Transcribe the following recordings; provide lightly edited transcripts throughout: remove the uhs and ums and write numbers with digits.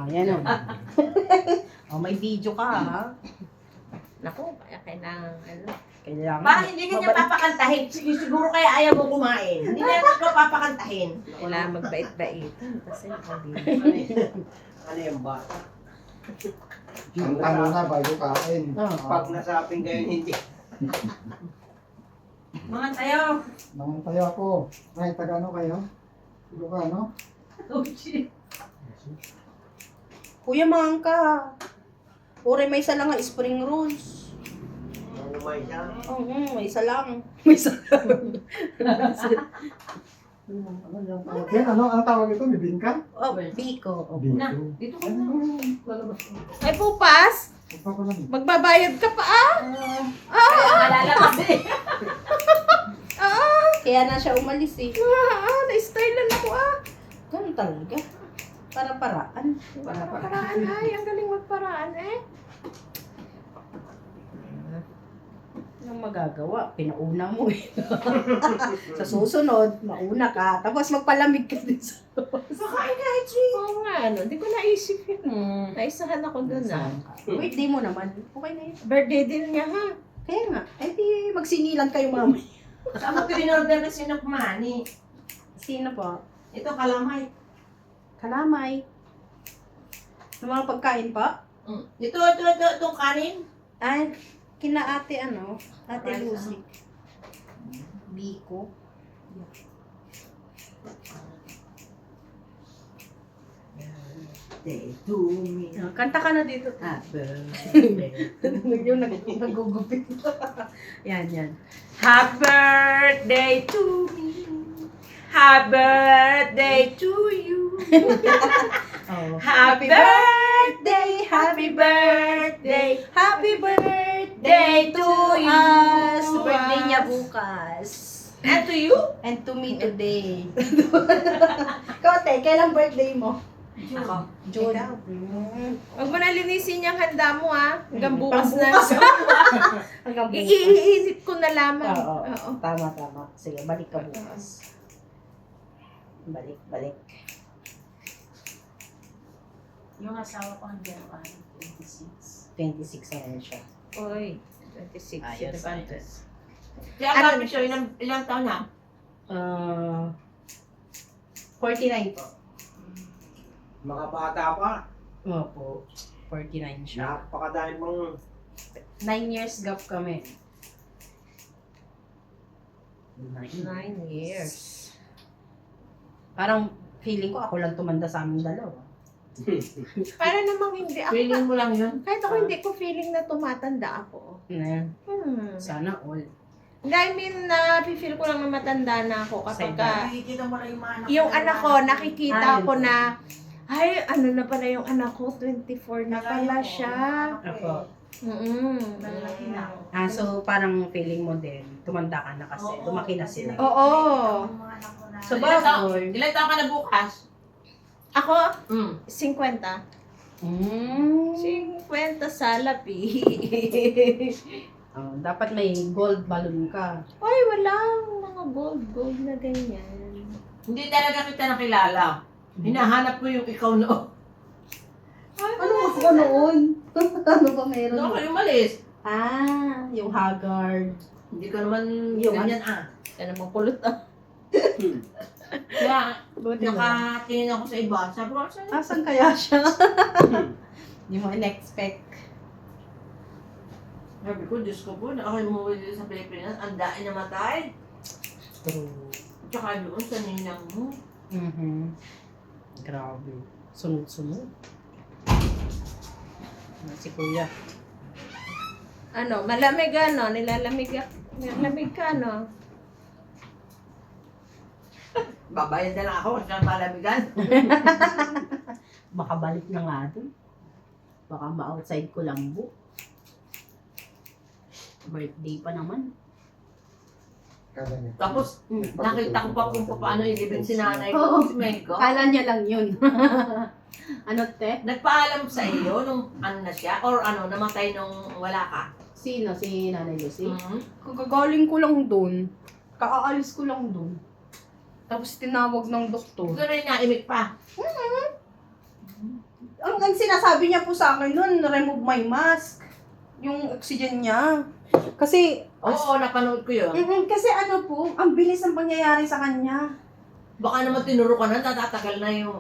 Yan o. May video ka ha. Naku, kaya kailangan ano. Kailangan. Bakit hindi ka niya papakantahin? Sige, siguro kaya ayaw mo kumain. Hindi niya ka papakantahin. Kailangan magbait-bait. Kasi nakabili. Ano yung ba? Ang tanong na bago kain. Pag nasaping kayo hindi. Mga tayo. Tayo ako. Ay, taga ano kayo? Ilocano? Oh shit. Kuya Mangka. Ure, may isa lang nga spring rolls. Umay siya. May isa lang. May isa lang. Ano yung tawag? Ano ang tawag ito? Bibingka? Biko. Na, Biko. dito ka na. Lalabas ko. Ay, pupas! Ito ko lang. Magbabayad ka pa ah! Malalabas eh. Kaya na siya umalis eh. Na-style lang ako ah! Ganun talaga. Para-paraan. Paraan ay, ang galing magparaan eh. Anong magagawa? Pinauna mo eh. Sa susunod, mauna ka. Tapos magpalamig ka din sa Pakain kahit sweet. Oo nga, ano, hindi ko naisip yun. Naisahan ako doon ah. Birthday mo naman. Okay na yun. Birthday din niya ha. Kaya nga. Eh di magsinilan kayo mamaya. Saan mo pinorder na sinukmani? Sino po? Ito kalamay. Kalamay. Yung mga pagkain pa? Itong kanin. Ay, kina ate ano? Ate Rice, Lucy. Biko. Day to me. Kanta ka na dito. Yung nagugupit. Yan. Happy birthday to me. Happy birthday to you. Oh. Happy birthday, happy birthday, Happy birthday day to you. us! Birthday niya bukas. And to you? And to me today. Kote, kailan birthday mo? Ako. June. Ikaw? Huwag mo na linisin yung handa mo ha. Hanggang bukas na. Hanggang bukas. Iinit ko na lamang. Oo. Oo. Tama. Sige, balik ka bukas. Balik. Yung asawa ko ang January 26. 26 na rin siya. Oy, 26. Ayos. Kaya Ano? kami siya, ilang taon na? 49 po. Mga bata pa. Opo. 49 siya. Napakadami mong 9 years gap kami. 9. 9 years. Parang feeling ko ako lang tumanda sa aming dalawa. Para namang hindi ako. feeling mo lang yun. Kahit ako hindi ko feeling na tumatanda ako. Sana all. I mean, na-feel ko lang na matanda na ako kapag Nakikita mo lang yung mga anak yung anak ko, nakikita Ah, ko yun. na, ay, ano na pala yung anak ko, 24 na pala siya. Ako. Lalaki na. So parang feeling mo din, tumanda ka na kasi, Oo. lumaki na sila. Oo. So Ilan baboy. Ilan taon ka na bukas? Ako, Mm. 50. 50 sa lapi. Dapat may gold balloon ka. Ay, walang mga gold na ganyan. Hindi talaga kita nakilala. Hinahanap mo yung ikaw noon. Ano ko noon? Ano ba meron? Doon kayo umalis. Yung haggard. Hindi ka naman Yung ganyan Kaya namang kulot ah. Kaya Buti na. nakatingin ako sa iba. Sabi ko, saan? Asan kaya siya? Hindi mo in-expect. Sabi ko, Diyos ko po, ako yung umuwi dito sa Pilipinas, ang daing namatay. True. Tsaka doon sa ninang mo. Grabe. Sunod-sunod. Si Kuya. Ano, malamig ano, nilalamig ka ano. Babayad na lang ako kasi ang malamigan. Baka balik na nga doon. Baka ma-outside ko lang bu. Birthday pa naman. Kala niya. Tapos, nakita ko pa kung paano ilibing si nanay Oo. ko, si Mexico. Kala niya lang yun. Ano te? Nagpaalam sa iyo nung ano na siya, or ano, namatay nung wala ka. Sino? Si Nanay Lucy? Mhm. Kagagaling ko lang doon. Kakaalis ko lang doon. Tapos tinawag ng doktor. Gusto rin niya, imik pa. Ang sinasabi niya po sa akin nun, remove my mask. Yung oxygen niya. Kasi, Oo, napanood ko yun. kasi ano po, ang bilis ng pangyayari sa kanya. Baka naman tinuro ka na, natatagal na yung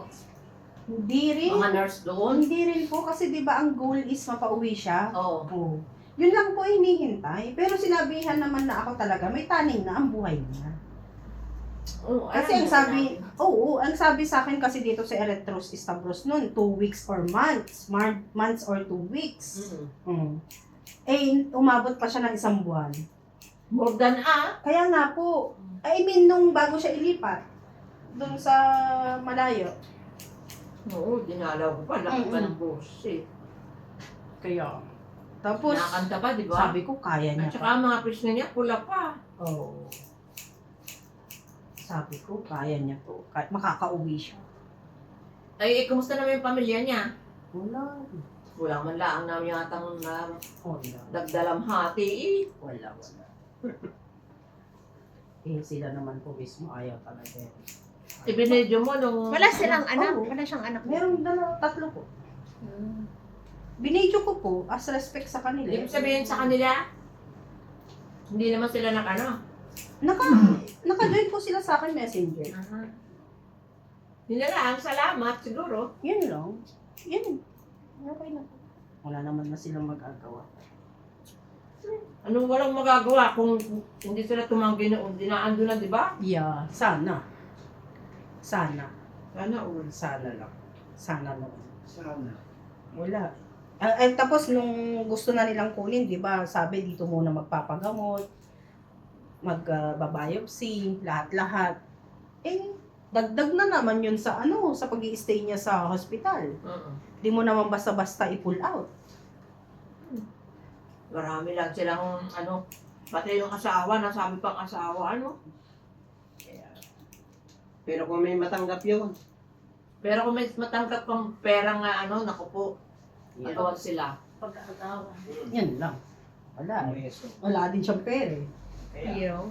Hindi rin. mga nurse doon. Hindi rin po kasi 'di ba ang goal is mapauwi siya. Oo. Oo. Yun lang po hinihintay. Pero sinabihan naman na ako talaga may taning na ang buhay niya. Oo, Kasi ang sabi, ang sabi sa akin kasi dito sa Eretros Stavros noon, 2 weeks or months. Months or 2 weeks. Mm. Eh, umabot pa siya ng 1 buwan. More than Kaya nga po, I mean, nung bago siya ilipat, doon sa malayo. Oo, dinalaw ko pa. Laki pa ng boses eh. Kaya, tapos, Nakakanta pa, di ba? sabi ko, kaya niya At saka ang mga pisngi niya, pula pa. Oo. Sabi ko, kaya niya po. Makakauwi siya. Ay, kumusta naman yung pamilya niya? Wala. Wala man lang namin yata na Wala. dagdalamhati eh. Wala. Eh, sila naman po mismo ayaw talaga. Ibinedyo mo nung... Wala silang anak. Oo. Wala siyang anak. Meron 3 po. Binidyo ko po as respect sa kanila. Ibig sabihin sa kanila, hindi naman sila Naka-join po sila sa akin messenger. Hindi na lang, salamat siguro. Yun lang. Yun. Okay na po. Wala naman na silang magagawa. Anong walang magagawa kung hindi sila tumanggi noon, dinaando na, di ba? Yeah, sana. Sana. Sana all. Sana lang. Sana noon. Sana. Wala. Tapos nung gusto na nilang kunin, di ba, sabi dito muna magpapagamot, magbabiopsy, lahat-lahat. Eh, dagdag na naman yun sa sa pag-i-stay niya sa hospital. Di mo naman basta-basta i-pull out. Marami lang silang, pati yung asawa, nasabi pang asawa, Pero kung may matanggap yun, Pero kung may matanggap pang pera nga, naku po, nagawa sila. Pag-aagawa. Yan lang. Wala. Wala din siyang pera eh. Hirap.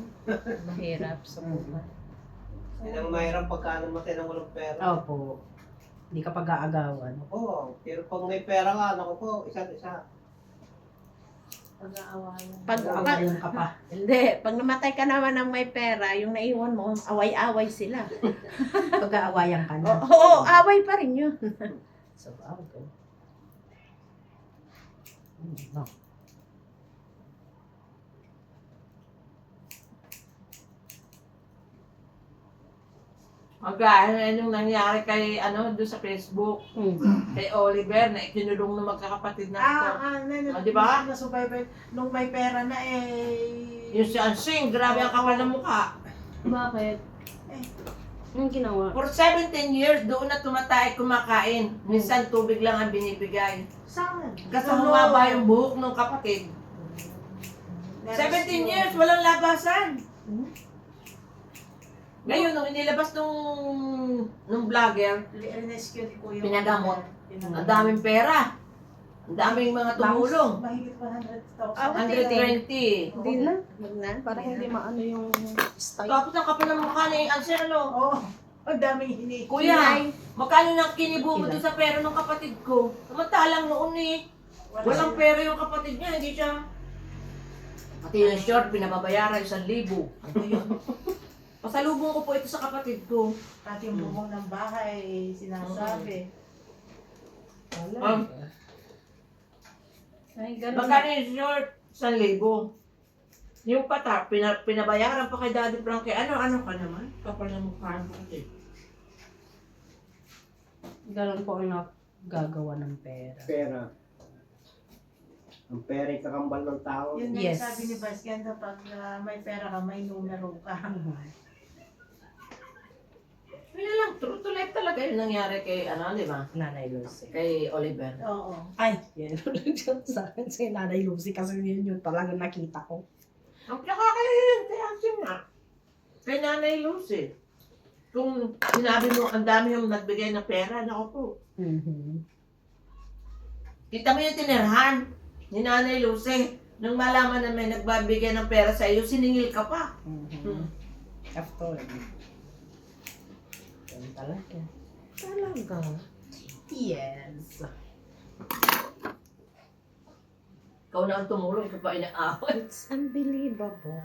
Mahirap sa buhay. Yan ang mahirap pagka namatay ng walang pera. Opo. Hindi ka pag-aagawan. Oo, pero pag may pera ka, naku po, isa't isa. Pag-aawayan. Pag-aagawan ka pa. Hindi. Pag namatay ka naman ng may pera, yung naiwan mo, away-away sila. Pag-aawayan ka na. Oo, away pa rin yun. So, okay. No. Magkano yung nangyari kay, doon sa Facebook, kay Oliver, na ikinulong ng magkakapatid na ito. Di ba? Nasubaybay, nung may pera na Yung si Ansing, grabe ang kapal ng mukha. Bakit? Anong ginawa? For 17 years, doon na tumatay kumakain. Minsan tubig lang ang binibigay. Saan? Kasi humaba yung buhok ng kapatid. 17 years, walang labasan. Ngayon, nung inilabas nung vlogger, Rescue ko yung... Pinagamot. ang daming pera. Ang daming mga tumulong. Mahigit 100,000. 120. Hindi na. Wag na? Para hindi maano yung style. Tapos ang kapal ng mukha ni Ansel, Oo. Ang daming hini. Kuya, magkano nang kinibo mo doon sa pera ng kapatid ko? Samantalang noon walang pera yung kapatid niya, hindi siya. Pati yung short, pinababayaran 1,000. Ano yun? Pasalubong ko po ito sa kapatid ko. Pati yung bubong ng bahay, sinasabi. Ay, ganun. Magkano yung short? 1,000. Yung pata, pinabayaran pa kay Daddy Frankie. Ano ka naman? Kapal ng mukha mo kasi. Ganun po ang gagawa ng pera. Pera. Ang pera ay kakambal ng tao. Yun nga Yes. sabi ni Bastian, pag may pera ka, may numero ka. Yun lang, true to life talaga yung nangyari kay, di ba? Nanay Lucy. Kay Oliver. Oo. Ay, yan lang siya sa akin si Nanay Lucy kasi yun yung talagang nakita ko. Ang nakakahiyan kay Ansel nga. Kay Nanay Lucy. Kung sinabi mo, ang dami yung nagbigay ng pera, naku po. Kita mo yung tinirhan ni Nanay Lucy. Nung malaman na may nagbabigay ng pera sa iyo, siningil ka pa. After. Yan talaga. Talaga. Yes. Ikaw na ang tumulong, ikaw pa inaawat. It's unbelievable.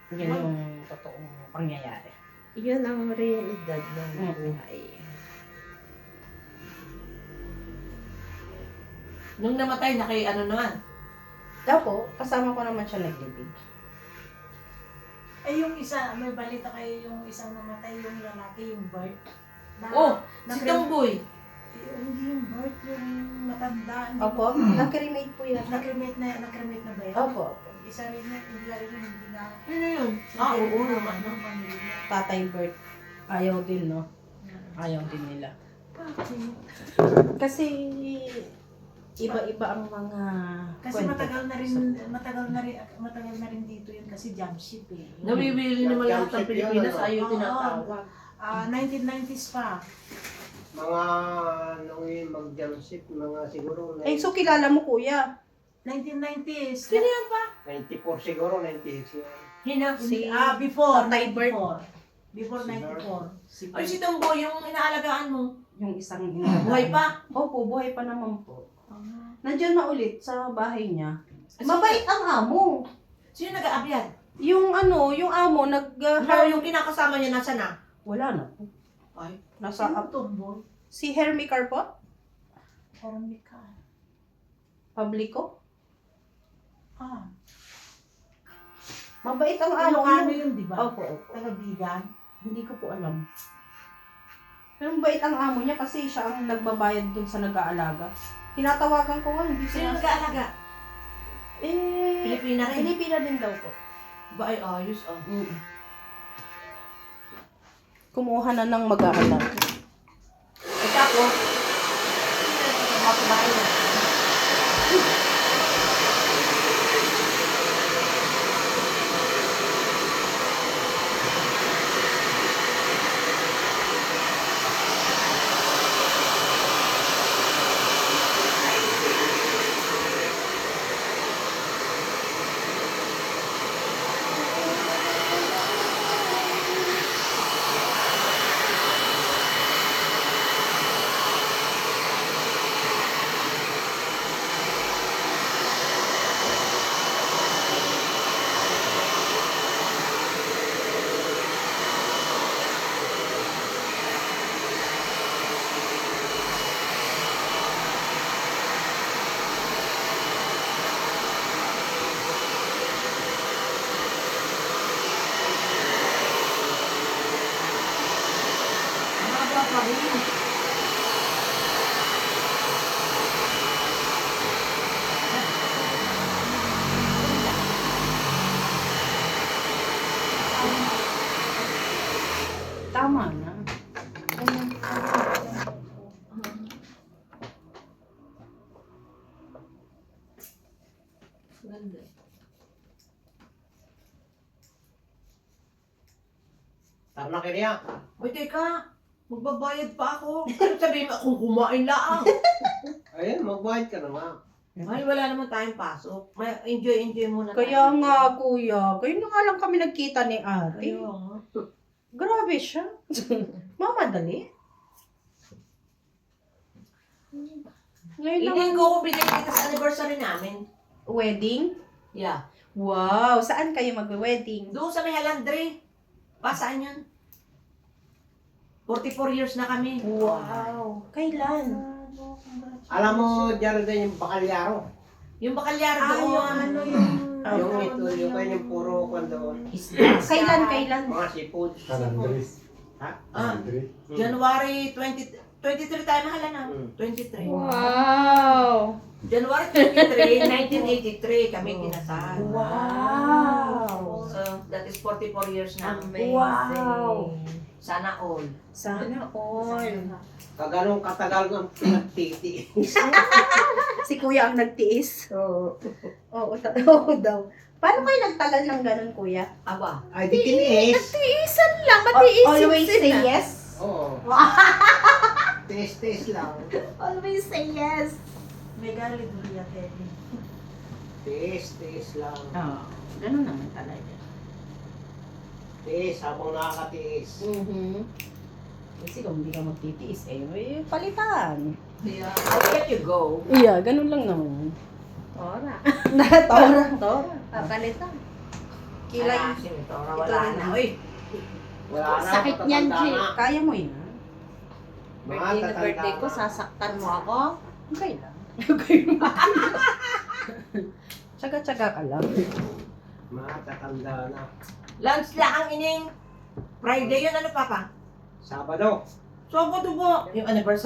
Yun yung totoong pangyayari. Yun ang realidad ng Mm. buhay. Nung namatay na kay ano naman. Dapo, kasama ko naman siya naglibig. Eh, yung isa, may balita kayo yung isang namatay, yung lalaki, yung Bart. Na, Oh, si na- Tongboy. Hindi yung Bart, yung matanda. Hindi Opo, mo- nakremate po yan. Nakremate na ba yun? Opo, Isa rin na, hindi rin hindi na. Ano yun? Ah, oo naman. Ng pamilya. Tatay Bert. Ayaw din, no? Ayaw din nila. Bakit? Kasi iba-iba ang mga Kasi kwento. matagal na rin dito yun kasi jump ship eh. Nawiwili naman lahat ng Pilipinas, ayaw Oo. tinatawag. 1990s pa. Mga nung yung mag-jump ship, mga siguro Eh, so kilala mo, kuya? 1990s. Sino yan pa? 94 siguro, 96 yun. Hina. Si Before Tatay Bert. 94. Before Si 94. Ay, si Tongboy, yung inaalagaan mo. Yung isang Buhay pa. Opo, buhay pa naman po. Ah. Nandiyan na ulit sa bahay niya. Mabait ang amo. Sino nag-aabyad? Yung yung amo, Yung kinakasama niya, nasa na? wala na po. Ay. Nasa, Sino Tongboy? si Hermie Carpo? Parang may ka. Publico? Ah. Mabait ang amo. Ilocano yun, di ba? Opo, opo. Taga-Bigan. Hindi ko po alam. Pero mabait ang amo niya kasi siya ang nagbabayad dun sa nag-aalaga. Tinatawagan ko nga, hindi Sino sila. nag-aalaga? Pilipina rin. Pilipina din daw po. Ba ay ayos ah. Kumuha na ng mag-aalaga. At tapos, mga kumain na. Mahaba pa rin. Tama na. Ganda. Tara na kaya. Uy, teka. Magbabayad pa ako. Ano sabihin mo akong kumain lang? Ayun, magbayad ka na nga. Ay, wala naman tayong pasok. Enjoy muna tayo. Kaya nga, kuya. Kayo na nga lang kami nagkita ni ate. Kaya nga. Grabe siya. Mamadali. Ngayon Hindi naman, ko kung binigay kita sa anniversary namin. wedding? Yeah. Wow! Saan kayo mag-wedding? Doon sa may Halandre. Saan yun? 44 years na kami. Wow! Kailan? Alam mo, dyan din yung bakalyaro. Yung bakalyar Ah, yung doon. ano yung... Yung ito, yung kayo yung puro kwan doon. Kailan? Mga seafood. Andres. Ha? Ah, Andres. January 23 tayo mahala na. 23. Wow! January 23, 1983 kami kinasal. Wow! So, that is 44 years na. Amazing. Wow. Sana all. Sana all. Kaganong katagal ng pinagtiti. Si kuya ang nagtiis. Oo. Oo, oo daw. Paano kayo nagtagal ng ganun, kuya? Aba. Ay, di tiniis. Tiisan lang, matiisin Always say sila. yes? Oo. Tiis-tiis lang. Always say yes. May galit ulit yan. Tiis-tiis lang. Oo, ganun naman talaga. Tiis, habang nakakatiis. Kasi kung hindi ka magtitiis, palitan. Yeah. I'll let you go. Iya, ganun lang naman. Tora. Tora. Papalitan. Kilay. Ah, si Tora, wala ito rin na. na. Uy, Wala na, Sakit niyan, matatanda G. na. Kaya mo yun, ha? Birthday na Matatanda birthday ko, na. sasaktan mo ako. Okay lang. Okay lang. Tsaga-tsaga ka lang. Matatanda na. lunch lang ang ining. Friday yun, ano papa? Sabado. Sabado po. Yung anniversary.